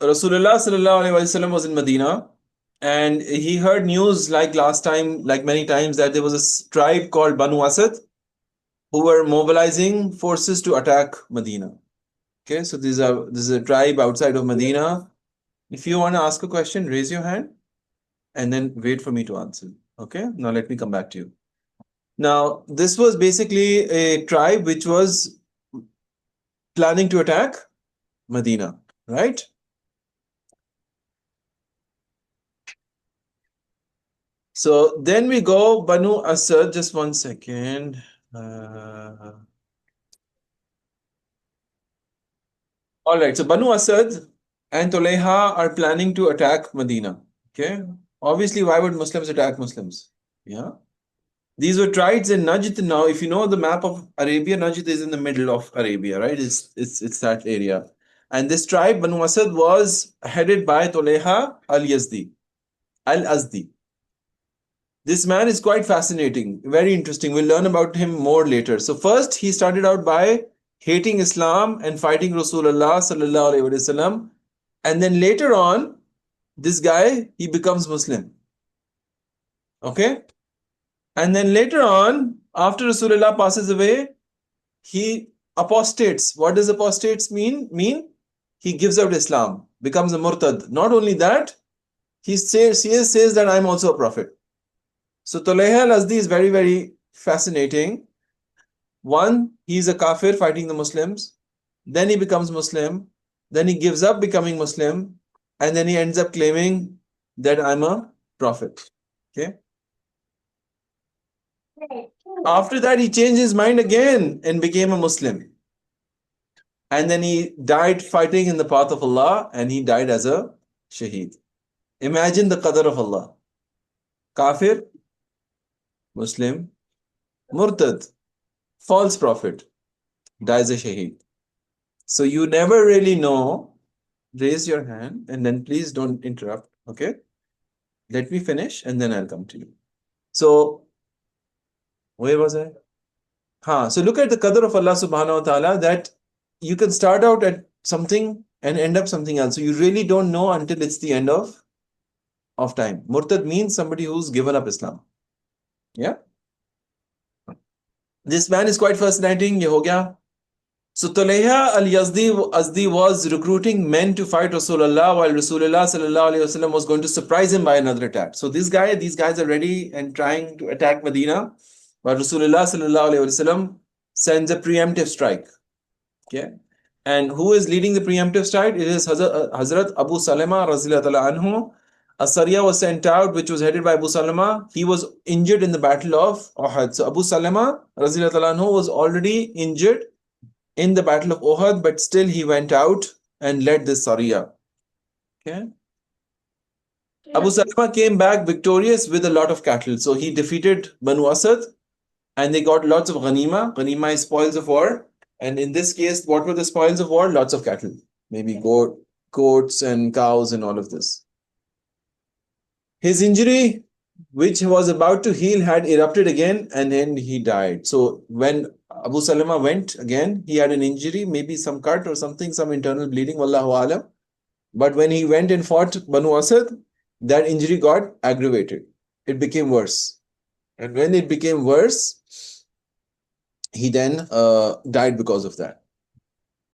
Rasulullah sallallahu alaihi wasallam was in Medina, and he heard news like last time, like many times, that there was a tribe called Banu Asad who were mobilizing forces to attack Medina. Okay, so this is a tribe outside of Medina. If you want to ask a question, raise your hand and then wait for me to answer. Okay, now let me come back to you. Now, this was basically a tribe which was planning to attack Medina, right? So then we go Banu Asad. Just one second. All right. So Banu Asad and Tulaiha are planning to attack Medina. Okay. Obviously, why would Muslims attack Muslims? Yeah. These were tribes in Najd. Now, if you know the map of Arabia, Najd is in the middle of Arabia, right? It's that area. And this tribe, Banu Asad, was headed by Tulaiha al-Yazdi, al-Azdi. This man is quite fascinating, very interesting. We'll learn about him more later. So first, he started out by hating Islam and fighting Rasulullah sallallahu alaihi wasallam, and then later on, this guy he becomes Muslim. Okay, and then later on, after Rasulullah passes away, he apostates. What does apostates mean? He gives out Islam, becomes a murtad. Not only that, he says that I'm also a prophet. So Tulaiha al-Azdi is very, very fascinating. One, he's a kafir fighting the Muslims. Then he becomes Muslim. Then he gives up becoming Muslim. And then he ends up claiming that I'm a prophet. Okay. After that, he changed his mind again and became a Muslim. And then he died fighting in the path of Allah, and he died as a shaheed. Imagine the qadr of Allah. Kafir, Muslim, murtad, false prophet, dies a shaheed. So you never really know. Raise your hand and then please don't interrupt. Okay. Let me finish and then I'll come to you. So, where was I? So look at the qadr of Allah subhanahu wa ta'ala, that you can start out at something and end up something else. So you really don't know until it's the end of time. Murtad means somebody who's given up Islam. Yeah. This man is quite fascinating. Ye ho gaya. So Tulaiha al-Yazdi was recruiting men to fight Rasulullah, while Rasulullah sallallahu alaihi wasallam was going to surprise him by another attack. So these guys are ready and trying to attack Medina, but Rasulullah sallallahu alaihi wasallam sends a preemptive strike. Okay, and who is leading the preemptive strike? It is Hazrat Abu Salama radhiyallahu anhu. A Sariya was sent out, which was headed by Abu Salama. He was injured in the battle of Uhud. So Abu Salama radhiyallahu anhu was already injured in the battle of Uhud, but still he went out and led this Sariya. Okay. Abu Salama came back victorious with a lot of cattle. So he defeated Banu Asad and they got lots of ghanima. Ghanima is spoils of war. And in this case, what were the spoils of war? Lots of cattle. Maybe goats and cows and all of this. His injury, which was about to heal, had erupted again and then he died. So when Abu Salama went again, he had an injury, maybe some cut or something, some internal bleeding, wallahu alam. But when he went and fought Banu Asad, that injury got aggravated. It became worse. And when it became worse, he then died because of that.